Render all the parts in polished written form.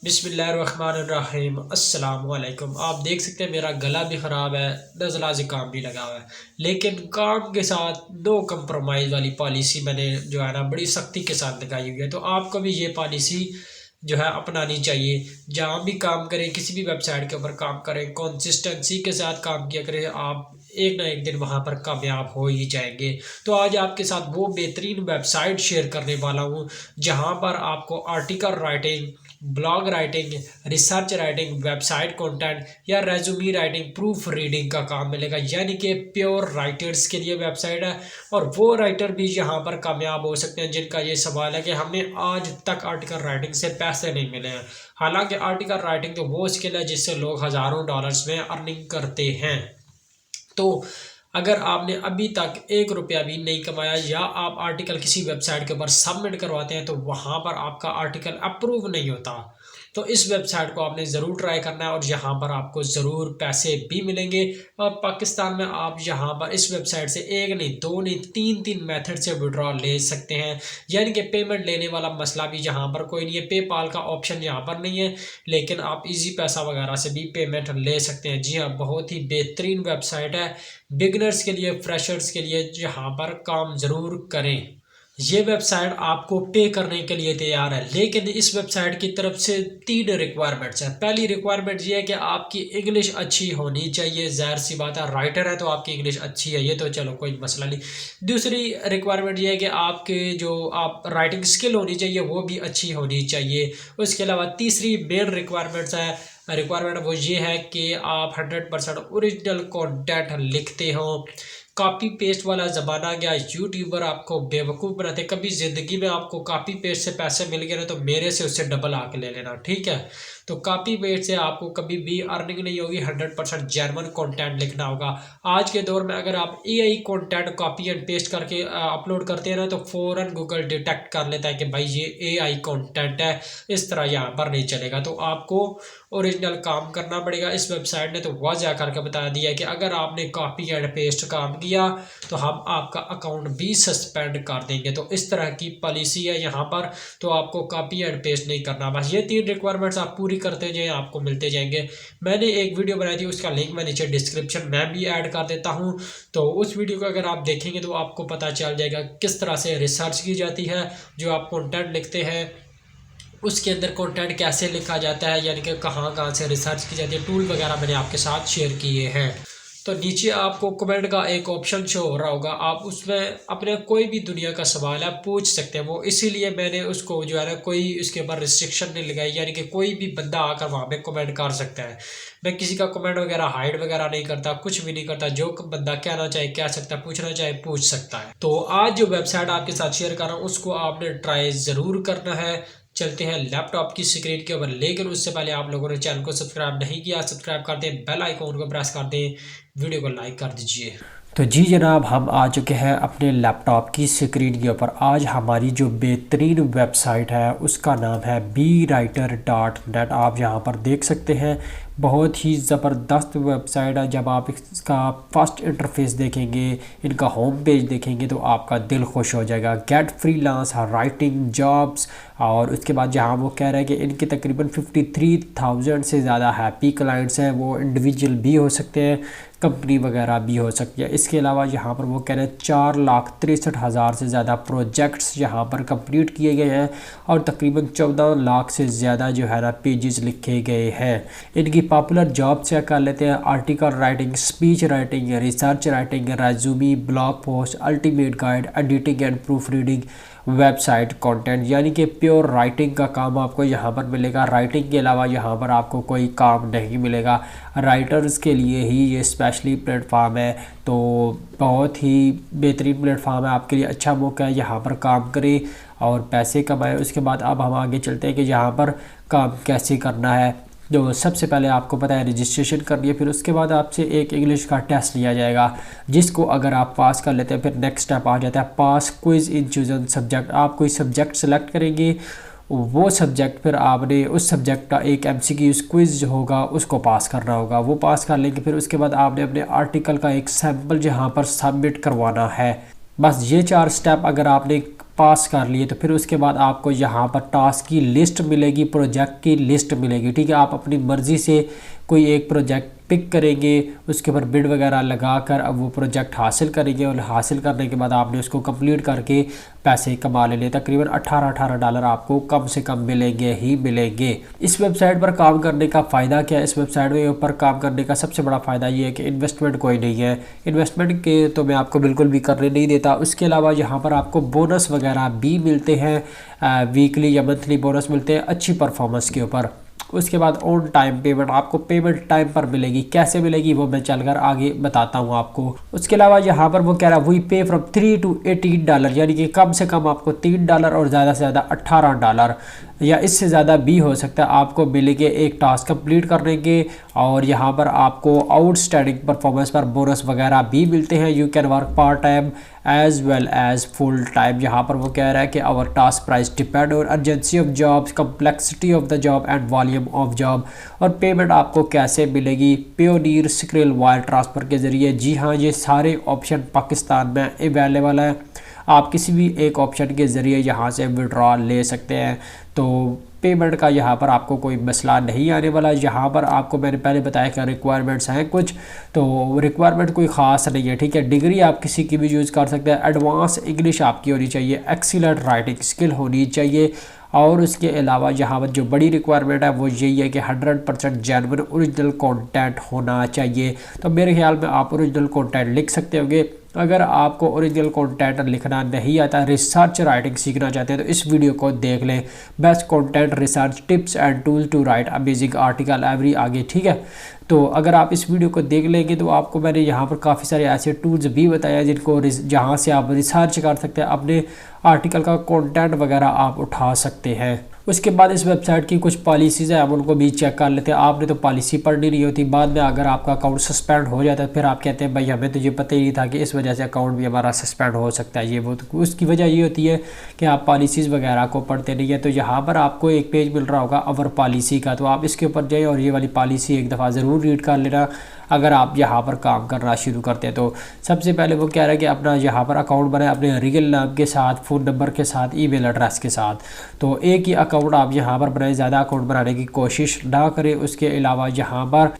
बिस्मिल्लाहिर्रहमानिर्रहीम अस्सलाम वालेकुम। आप देख सकते हैं मेरा गला भी ख़राब है, नज़ला ज़ुकाम भी लगा हुआ है, लेकिन काम के साथ नो कंप्रोमाइज़ वाली पॉलिसी मैंने जो है ना बड़ी सख्ती के साथ लगाई हुई है। तो आपको भी ये पॉलिसी जो है अपनानी चाहिए। जहाँ भी काम करें, किसी भी वेबसाइट के ऊपर काम करें, कंसिस्टेंसी के साथ काम किया करें, आप एक ना एक दिन वहाँ पर कामयाब हो ही जाएंगे। तो आज आपके साथ वो बेहतरीन वेबसाइट शेयर करने वाला हूँ जहाँ पर आपको article writing, blog writing, research writing, website content या रेज्यूमी राइटिंग, प्रूफ रीडिंग का काम मिलेगा। यानी कि प्योर राइटर्स के लिए वेबसाइट है और वो राइटर भी यहाँ पर कामयाब हो सकते हैं जिनका ये सवाल है कि हमें आज तक आर्टिकल राइटिंग से पैसे नहीं मिले हैं। हालांकि आर्टिकल राइटिंग तो वो स्किल है जिससे लोग हज़ारों डॉलर्स में अर्निंग करते हैं। तो अगर आपने अभी तक ₹1 भी नहीं कमाया या आप आर्टिकल किसी वेबसाइट के ऊपर सबमिट करवाते हैं तो वहाँ पर आपका आर्टिकल अप्रूव नहीं होता, तो इस वेबसाइट को आपने ज़रूर ट्राई करना है और यहाँ पर आपको ज़रूर पैसे भी मिलेंगे। और पाकिस्तान में आप यहाँ पर इस वेबसाइट से एक नहीं, दो नहीं, तीन मेथड से विड्रॉ ले सकते हैं। यानी कि पेमेंट लेने वाला मसला भी यहाँ पर कोई नहीं है, पेपाल का ऑप्शन यहाँ पर नहीं है, लेकिन आप इजी पैसा वगैरह से भी पेमेंट ले सकते हैं। जी हाँ, बहुत ही बेहतरीन वेबसाइट है बिगनर्स के लिए, फ्रेशर्स के लिए। यहाँ पर काम ज़रूर करें। ये वेबसाइट आपको पे करने के लिए तैयार है, लेकिन इस वेबसाइट की तरफ से 3 रिक्वायरमेंट्स हैं। पहली रिक्वायरमेंट ये है कि आपकी इंग्लिश अच्छी होनी चाहिए। ज़ाहिर सी बात है, राइटर है तो आपकी इंग्लिश अच्छी है, ये तो चलो कोई मसला नहीं। दूसरी रिक्वायरमेंट ये है कि आपके जो आप राइटिंग स्किल होनी चाहिए वो भी अच्छी होनी चाहिए। उसके अलावा तीसरी मेन रिक्वायरमेंट वो ये है कि आप 100% ओरिजिनल कंटेंट लिखते हो। कॉपी पेस्ट वाला ज़माना गया, यूट्यूबर आपको बेवकूफ़ बनाते। कभी ज़िंदगी में आपको कॉपी पेस्ट से पैसे मिल गए ना तो मेरे से उससे डबल आके ले लेना, ठीक है। तो कॉपी पेस्ट से आपको कभी भी अर्निंग नहीं होगी, 100% जेन्युइन कंटेंट लिखना होगा। आज के दौर में अगर आप AI content copy and paste करके अपलोड करते हैं ना तो फ़ौरन गूगल डिटेक्ट कर लेता है कि भाई ये एआई कंटेंट है, इस तरह यहाँ पर नहीं चलेगा। तो आपको ओरिजिनल काम करना पड़ेगा। इस वेबसाइट ने तो वाज़ह करके बता दिया है कि अगर आपने कॉपी एंड पेस्ट काम किया तो हम आपका अकाउंट भी सस्पेंड कर देंगे। तो इस तरह की पॉलिसी है यहाँ पर, तो आपको कॉपी एंड पेस्ट नहीं करना। बस ये 3 रिक्वायरमेंट्स आप पूरी करते जाएं, आपको मिलते जाएंगे। मैंने एक वीडियो बनाई थी, उसका लिंक मैं नीचे डिस्क्रिप्शन में भी ऐड कर देता हूँ। तो उस वीडियो को अगर आप देखेंगे तो आपको पता चल जाएगा किस तरह से रिसर्च की जाती है। जो आप कंटेंट लिखते हैं उसके अंदर कंटेंट कैसे लिखा जाता है, यानी कि कहाँ कहाँ से रिसर्च की जाती है, टूल वगैरह मैंने आपके साथ शेयर किए हैं। तो नीचे आपको कमेंट का एक ऑप्शन शो हो रहा होगा, आप उसमें अपने कोई भी दुनिया का सवाल है पूछ सकते हैं। वो इसीलिए मैंने उसको जो है ना कोई उसके ऊपर रिस्ट्रिक्शन नहीं लगाई, यानी कि कोई भी बंदा आकर वहाँ पे कमेंट कर सकता है। मैं किसी का कमेंट वगैरह हाइड वगैरह नहीं करता, कुछ भी नहीं करता। जो बंदा कहना चाहे कह सकता है, पूछना चाहे पूछ सकता है। तो आज जो वेबसाइट आपके साथ शेयर कर रहा हूँ उसको आपने ट्राई ज़रूर करना है। चलते हैं लैपटॉप की स्क्रीन के ऊपर, लेकिन उससे पहले आप लोगों ने चैनल को सब्सक्राइब नहीं किया, सब्सक्राइब कर दें, बेल आइकॉन को प्रेस कर दें, वीडियो को लाइक कर दीजिए। तो जी जनाब, हम आ चुके हैं अपने लैपटॉप की स्क्रीन के ऊपर। आज हमारी जो बेहतरीन वेबसाइट है उसका नाम है BeWriter.net। आप यहाँ पर देख सकते हैं, बहुत ही ज़बरदस्त वेबसाइट है। जब आप इसका फर्स्ट इंटरफेस देखेंगे, इनका होम पेज देखेंगे तो आपका दिल खुश हो जाएगा। गेट फ्रीलांस राइटिंग जॉब्स, और उसके बाद जहाँ वो कह रहे हैं कि इनके तकरीबन 53,000 से ज़्यादा हैप्पी क्लाइंट्स हैं। वो इंडिविजुअल भी हो सकते हैं, कंपनी वगैरह भी हो सकती है। इसके अलावा यहाँ पर वो कह रहे हैं 4,63,000 से ज़्यादा प्रोजेक्ट्स यहाँ पर कंप्लीट किए गए हैं और तकरीबन 14 लाख से ज़्यादा जो है ना पेजेस लिखे गए हैं। इनकी पॉपुलर जॉब चेक कर लेते हैं। Article writing, speech writing, research writing, resume, blog post, ultimate guide, editing and proof reading, website content, यानी कि प्योर राइटिंग का काम आपको यहाँ पर मिलेगा। राइटिंग के अलावा यहाँ पर आपको कोई काम नहीं मिलेगा। राइटर्स के लिए ही ये स्पेशली प्लेटफॉर्म है, तो बहुत ही बेहतरीन प्लेटफॉर्म है आपके लिए। अच्छा मौका है, यहाँ पर काम करें और पैसे कमाएं। उसके बाद अब हम आगे चलते हैं कि यहाँ पर काम कैसे करना है। जो सबसे पहले आपको पता है रजिस्ट्रेशन करनी है, फिर उसके बाद आपसे एक इंग्लिश का टेस्ट लिया जाएगा, जिसको अगर आप पास कर लेते हैं फिर नेक्स्ट स्टेप आ जाता है पास क्विज इन चूजन सब्जेक्ट। आप कोई सब्जेक्ट सेलेक्ट करेंगे, वो सब्जेक्ट फिर आपने उस सब्जेक्ट का एक MCQ क्विज होगा उसको पास करना होगा। वो पास कर लेंगे, फिर उसके बाद आपने अपने आर्टिकल का एक सैम्पल जहाँ पर सबमिट करवाना है। बस ये 4 स्टेप अगर आपने पास कर लिए तो फिर उसके बाद आपको यहाँ पर टास्क की लिस्ट मिलेगी, प्रोजेक्ट की लिस्ट मिलेगी। ठीक है, आप अपनी मर्ज़ी से कोई एक प्रोजेक्ट पिक करेंगे, उसके ऊपर बिड वगैरह लगाकर अब वो प्रोजेक्ट हासिल करेंगे और हासिल करने के बाद आपने उसको कंप्लीट करके पैसे कमा लेने। तकरीबन $18 आपको कम से कम मिलेंगे ही मिलेंगे। इस वेबसाइट पर काम करने का फ़ायदा क्या है? इस वेबसाइट के ऊपर काम करने का सबसे बड़ा फ़ायदा ये है कि इन्वेस्टमेंट कोई नहीं है। इन्वेस्टमेंट के तो मैं आपको बिल्कुल भी करने नहीं देता। उसके अलावा यहाँ पर आपको बोनस वगैरह भी मिलते हैं, वीकली या मंथली बोनस मिलते हैं अच्छी परफॉर्मेंस के ऊपर। उसके बाद ऑन टाइम पेमेंट, आपको पेमेंट टाइम पर मिलेगी। कैसे मिलेगी वो मैं चलकर आगे बताता हूँ आपको। उसके अलावा यहाँ पर वो कह रहा है वी पे फ्रॉम $3 to $18, यानी कि कम से कम आपको $3 और ज़्यादा से ज़्यादा $18 या इससे ज़्यादा भी हो सकता है आपको मिलेंगे एक टास्क कंप्लीट करने के। और यहाँ पर आपको आउटस्टैंडिंग परफॉर्मेंस पर बोनस वगैरह भी मिलते हैं। You can work part time as well as full time. यहाँ पर वो कह रहा है कि our task price depend on urgency of job, complexity of the job and volume of job. और पेमेंट आपको कैसे मिलेगी? पेयोनियर, स्क्रिल, वायर ट्रांसफ़र के ज़रिए। जी हाँ, ये सारे ऑप्शन पाकिस्तान में अवेलेबल है। आप किसी भी एक ऑप्शन के ज़रिए यहाँ से विड्रॉ ले सकते हैं। तो पेमेंट का यहाँ पर आपको कोई मसला नहीं आने वाला। यहाँ पर आपको मैंने पहले बताया कि रिक्वायरमेंट्स हैं कुछ, तो रिक्वायरमेंट कोई ख़ास नहीं है। ठीक है, डिग्री आप किसी की भी यूज़ कर सकते हैं। एडवांस इंग्लिश आपकी होनी चाहिए, एक्सीलेंट राइटिंग स्किल होनी चाहिए। और उसके अलावा यहाँ पर जो बड़ी रिक्वायरमेंट है वो यही है कि 100% जेन्युइन ओरिजिनल कंटेंट होना चाहिए। तो मेरे ख्याल में आप ओरिजिनल कंटेंट लिख सकते होंगे। अगर आपको ओरिजिनल कंटेंट लिखना नहीं आता, रिसर्च राइटिंग सीखना चाहते हैं तो इस वीडियो को देख लें। Best content research tips and tool to write amazing article every आगे। ठीक है, तो अगर आप इस वीडियो को देख लेंगे तो आपको मैंने यहाँ पर काफ़ी सारे ऐसे टूल्स भी बताया जिनको जहाँ से आप रिसर्च कर सकते हैं, अपने आर्टिकल का कंटेंट वगैरह आप उठा सकते हैं। उसके बाद इस वेबसाइट की कुछ पॉलिसीज़ हैं, हम उनको भी चेक कर लेते हैं। आपने तो पॉलिसी पढ़नी नहीं होती, बाद में अगर आपका अकाउंट सस्पेंड हो जाता है फिर आप कहते हैं भाई हमें तो ये पता ही नहीं था कि इस वजह से अकाउंट भी हमारा सस्पेंड हो सकता है। ये वो तो उसकी वजह ये होती है कि आप पॉलिसीज़ वगैरह को पढ़ते नहीं है। तो यहाँ पर आपको एक पेज मिल रहा होगा अवर पॉलिसी का, तो आप इसके ऊपर जाइए और ये वाली पॉलिसी एक दफ़ा ज़रूर रीड कर लेना अगर आप यहाँ पर काम करना शुरू करते हैं। तो सबसे पहले वो कह रहा है कि अपना यहाँ पर अकाउंट बनाए अपने रियल नाम के साथ, फ़ोन नंबर के साथ, ईमेल एड्रेस के साथ। तो एक ही अकाउंट आप यहाँ पर बनाए, ज़्यादा अकाउंट बनाने की कोशिश ना करें। उसके अलावा यहाँ पर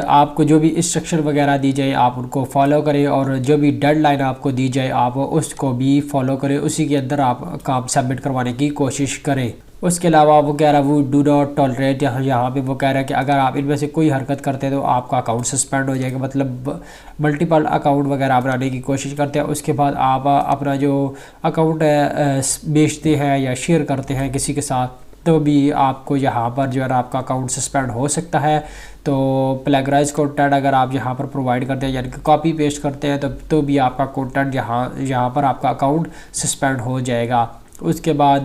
आपको जो भी इंस्ट्रक्शन वगैरह दी जाए आप उनको फॉलो करें और जो भी डेडलाइन आपको दी जाए आप उसको भी फॉलो करें, उसी के अंदर आप काम सबमिट करवाने की कोशिश करें। उसके अलावा वो कह रहा है वो डू नॉट टॉलरेट, यहाँ पे वो कह रहा है कि अगर आप इनमें से कोई हरकत करते हैं तो आपका अकाउंट सस्पेंड हो जाएगा। मतलब मल्टीपल अकाउंट वगैरह बनाने की कोशिश करते हैं, उसके बाद आप अपना जो अकाउंट है बेचते हैं या शेयर करते हैं किसी के साथ तो भी आपको यहाँ पर जो है ना आपका अकाउंट सस्पेंड हो सकता है। तो प्लेगराइज कंटेंट अगर आप यहाँ पर प्रोवाइड करते हैं यानी कि कॉपी पेस्ट करते हैं तो भी आपका कंटेंट यहाँ पर आपका अकाउंट सस्पेंड हो जाएगा। उसके बाद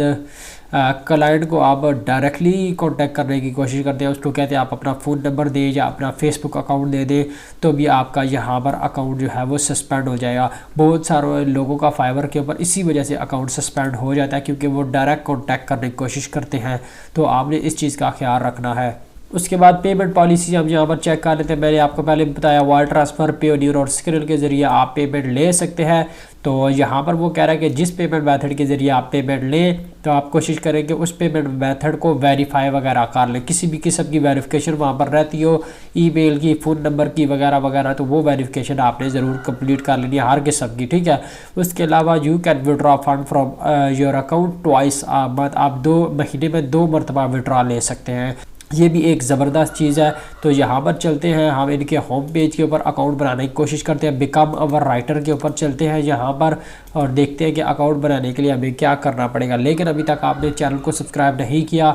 क्लाइंट को आप डायरेक्टली कांटेक्ट करने की कोशिश करते हैं, उसको कहते हैं आप अपना फ़ोन नंबर दें या अपना फेसबुक अकाउंट दे दें तो भी आपका यहाँ पर अकाउंट जो है वो सस्पेंड हो जाएगा। बहुत सारे लोगों का फाइवर के ऊपर इसी वजह से अकाउंट सस्पेंड हो जाता है क्योंकि वो डायरेक्ट कांटेक्ट करने की कोशिश करते हैं। तो आपने इस चीज़ का ख्याल रखना है। उसके बाद पेमेंट पॉलिसी हम यहाँ पर चेक कर लेते हैं। मैंने आपको पहले बताया वायर ट्रांसफ़र, पेयोनियर और स्क्रिल के ज़रिए आप पेमेंट ले सकते हैं। तो यहाँ पर वो कह रहा है कि जिस पेमेंट मेथड के ज़रिए आप पेमेंट लें तो आप कोशिश करें कि उस पेमेंट मेथड को वेरीफाई वगैरह कर लें। किसी भी किस्म की वेरिफिकेशन वहाँ पर रहती हो, ईमेल की, फ़ोन नंबर की वगैरह वगैरह, तो वो वेरिफिकेशन आपने ज़रूर कंप्लीट कर लेनी है हर किस्म की। ठीक है, उसके अलावा you can withdraw fund from your account twice a month, आप 2 महीने में 2 मरतबा विड्रॉ ले सकते हैं। ये भी एक ज़बरदस्त चीज़ है। तो यहाँ पर चलते हैं, हम इनके होम पेज के ऊपर अकाउंट बनाने की कोशिश करते हैं। बिकम अवर राइटर के ऊपर चलते हैं यहाँ पर और देखते हैं कि अकाउंट बनाने के लिए हमें क्या करना पड़ेगा। लेकिन अभी तक आपने चैनल को सब्सक्राइब नहीं किया,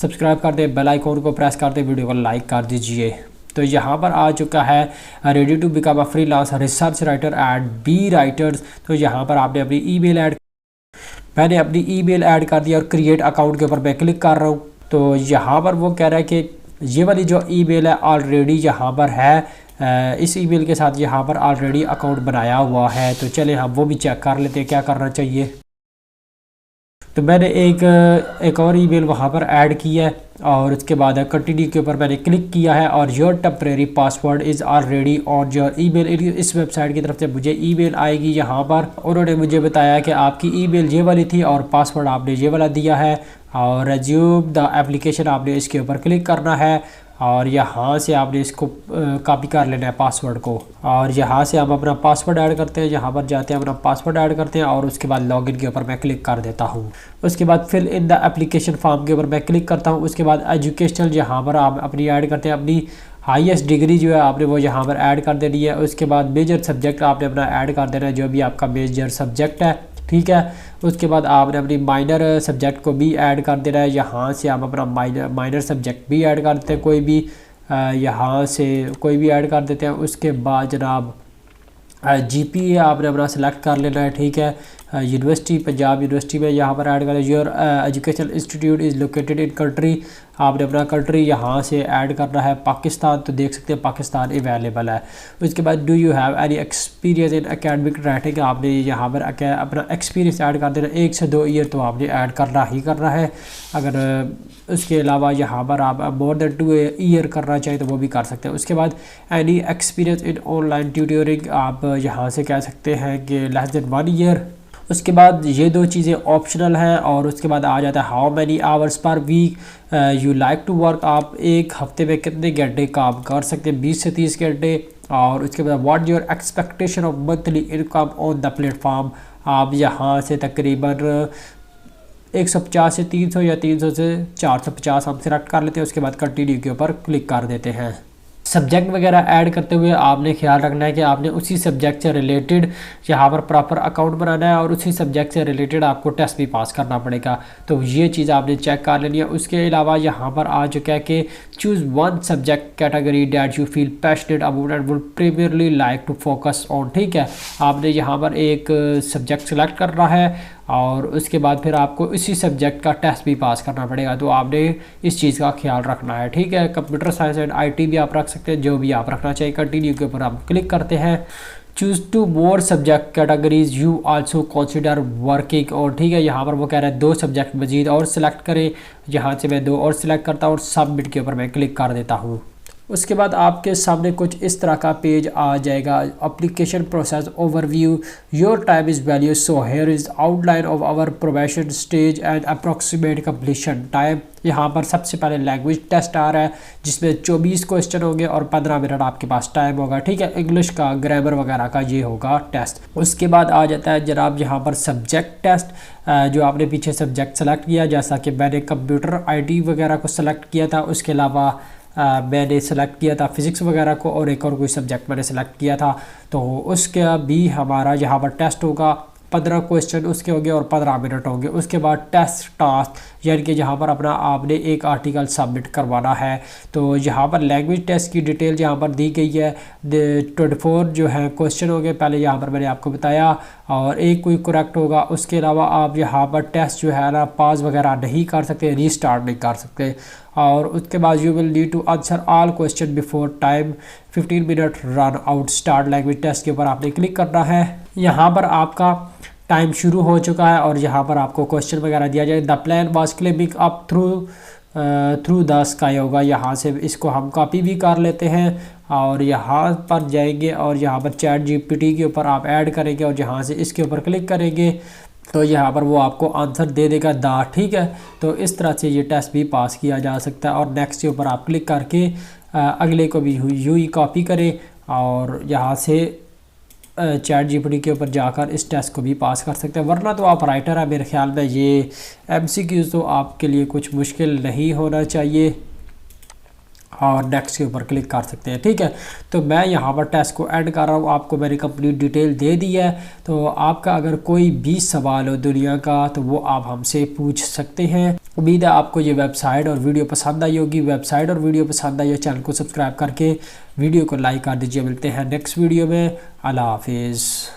सब्सक्राइब कर दें, बेल आइकॉन को प्रेस कर दें, वीडियो को लाइक कर दीजिए। तो यहाँ पर आ चुका है ready to become a freelance research writer at B writers. तो यहाँ पर आपने अपनी ईमेल मैंने अपनी ईमेल ऐड कर दिया और क्रिएट अकाउंट के ऊपर मैं क्लिक कर रहा हूँ। तो यहाँ पर वो कह रहा है कि ये वाली जो ईमेल है ऑलरेडी यहाँ पर है, इस ईमेल के साथ यहाँ पर ऑलरेडी अकाउंट बनाया हुआ है। तो चले हम वो भी चेक कर लेते हैं क्या करना चाहिए। तो मैंने एक और ईमेल वहाँ पर ऐड की है और उसके बाद कंटिन्यू के ऊपर मैंने क्लिक किया है और your temporary password is already on your email. इस वेबसाइट की तरफ से मुझे ईमेल आएगी। यहाँ पर उन्होंने मुझे बताया कि आपकी ईमेल ये वाली थी और पासवर्ड आपने ये वाला दिया है और रेज्यूम द एप्लीकेशन आपने इसके ऊपर क्लिक करना है और यहाँ से आपने इसको कॉपी कर लेना है पासवर्ड को और यहाँ से हम अपना पासवर्ड ऐड करते हैं। यहाँ पर जाते हैं अपना पासवर्ड ऐड करते हैं और उसके बाद लॉगिन के ऊपर मैं क्लिक कर देता हूँ। उसके बाद fill in the application form के ऊपर मैं क्लिक करता हूँ। उसके बाद एजुकेशनल यहाँ पर आप अपनी ऐड करते हैं, अपनी हाईएस्ट डिग्री जो है आपने वो यहाँ पर ऐड कर देनी है। उसके बाद मेजर सब्जेक्ट आपने अपना ऐड कर देना है, जो भी आपका मेजर सब्जेक्ट है, ठीक है। उसके बाद आपने अपनी माइनर सब्जेक्ट को भी ऐड कर देना है। यहाँ से आप अपना माइनर सब्जेक्ट भी ऐड कर देते हैं, कोई भी यहाँ से कोई भी ऐड कर देते हैं। उसके बाद जनाब जीपीए आपने अपना सेलेक्ट कर लेना है, ठीक है। यूनिवर्सिटी पंजाब यूनिवर्सिटी में यहाँ पर ऐड करें। Your educational institute is located in country, आपने अपना कंट्री यहाँ से ऐड करना है पाकिस्तान, तो देख सकते हैं पाकिस्तान अवेलेबल है। उसके बाद do you have any experience in academic writing, आपने यहाँ पर अपना एक्सपीरियंस ऐड कर देना। 1 से 2 ईयर तो आपने ऐड करना ही करना है। अगर उसके अलावा यहाँ पर आप मोर देन 2 ईयर करना चाहिए तो वो भी कर सकते हैं। उसके बाद any experience in online tutoring, आप यहाँ से कह सकते हैं कि लेस देन 1 ईयर। उसके बाद ये 2 चीज़ें ऑप्शनल हैं और उसके बाद आ जाता है how many hours per week you like to work, आप एक हफ्ते में कितने घंटे काम कर सकते हैं, 20 से 30 घंटे। और उसके बाद what your expectation of monthly income on the platform, आप यहाँ से तकरीबन 150 से 300 या 300 से 450 हम सेलेक्ट कर लेते हैं। उसके बाद कंटिन्यू के ऊपर क्लिक कर देते हैं। सब्जेक्ट वगैरह ऐड करते हुए आपने ख्याल रखना है कि आपने उसी सब्जेक्ट से रिलेटेड यहाँ पर प्रॉपर अकाउंट बनाना है और उसी सब्जेक्ट से रिलेटेड आपको टेस्ट भी पास करना पड़ेगा, तो ये चीज़ आपने चेक कर लेनी है। उसके अलावा यहाँ पर आ चुका है कि choose 1 subject category that you feel passionate about and would primarily like to focus on, ठीक है। आपने यहाँ पर एक सब्जेक्ट सेलेक्ट करना है और उसके बाद फिर आपको इसी सब्जेक्ट का टेस्ट भी पास करना पड़ेगा, तो आपने इस चीज़ का ख्याल रखना है, ठीक है। कंप्यूटर साइंस एंड आईटी भी आप रख सकते हैं, जो भी आप रखना चाहिए। कंटिन्यू के ऊपर आप क्लिक करते हैं। Choose 2 more subject categories you also consider working और, ठीक है। यहाँ पर वो कह रहा है 2 सब्जेक्ट मजीद और सिलेक्ट करें, यहाँ से मैं 2 और सिलेक्ट करता हूँ और सबमिट के ऊपर मैं क्लिक कर देता हूँ। उसके बाद आपके सामने कुछ इस तरह का पेज आ जाएगा, application process overview, your time is value, so here is outline of our probation stage and approximate completion time. यहाँ पर सबसे पहले लैंग्वेज टेस्ट आ रहा है जिसमें 24 क्वेश्चन होंगे और 15 मिनट आपके पास टाइम होगा, ठीक है। इंग्लिश का, ग्रामर वगैरह का ये होगा टेस्ट। उसके बाद आ जाता है जनाब यहाँ पर सब्जेक्ट टेस्ट, जो आपने पीछे सब्जेक्ट सेलेक्ट किया, जैसा कि मैंने कंप्यूटर आईटी वगैरह को सेलेक्ट किया था। उसके अलावा मैंने सेलेक्ट किया था फिज़िक्स वगैरह को और एक और कोई सब्जेक्ट मैंने सेलेक्ट किया था, तो उसका भी हमारा यहाँ पर टेस्ट होगा। 15 क्वेश्चन उसके होंगे और 15 मिनट होंगे। उसके बाद टेस्ट टास्क, यानी कि यहाँ पर अपना आपने एक आर्टिकल सबमिट करवाना है। तो यहाँ पर लैंग्वेज टेस्ट की डिटेल यहाँ पर दी गई है। 24 जो है क्वेश्चन होंगे, पहले यहाँ पर मैंने आपको बताया, और एक कोई करेक्ट होगा। उसके अलावा आप यहाँ पर टेस्ट जो है ना पास वगैरह नहीं कर सकते, रीस्टार्ट नहीं कर सकते। और उसके बाद you will need to answer all question before time 15 minute run out, start language test के ऊपर आपने क्लिक करना है। यहाँ पर आपका टाइम शुरू हो चुका है और यहाँ पर आपको क्वेश्चन वगैरह दिया जाए। The plan was climbing up through the sky होगा, यहाँ से इसको हम कॉपी भी कर लेते हैं और यहाँ पर जाएंगे और यहाँ पर चैट जीपीटी के ऊपर आप ऐड करेंगे और यहाँ से इसके ऊपर क्लिक करेंगे तो यहाँ पर वो आपको आंसर दे देगा द, ठीक है। तो इस तरह से ये टेस्ट भी पास किया जा सकता है। और नेक्स्ट के ऊपर आप क्लिक करके अगले को भी यूँ ही कॉपी करें और यहाँ से चैट जीपीटी के ऊपर जाकर इस टेस्ट को भी पास कर सकते हैं। वरना तो आप राइटर है, मेरे ख्याल में ये एमसीक्यूज़ तो आपके लिए कुछ मुश्किल नहीं होना चाहिए और नेक्स्ट के ऊपर क्लिक कर सकते हैं, ठीक है। तो मैं यहाँ पर टेस्ट को ऐड कर रहा हूँ, आपको मैंने कंप्लीट डिटेल दे दी है। तो आपका अगर कोई भी सवाल हो दुनिया का तो वो आप हमसे पूछ सकते हैं। उम्मीद है आपको ये वेबसाइट और वीडियो पसंद आई होगी। वेबसाइट और वीडियो पसंद आई हो, चैनल को सब्सक्राइब करके वीडियो को लाइक कर दीजिए। मिलते हैं नेक्स्ट वीडियो में। अल्लाह हाफिज़।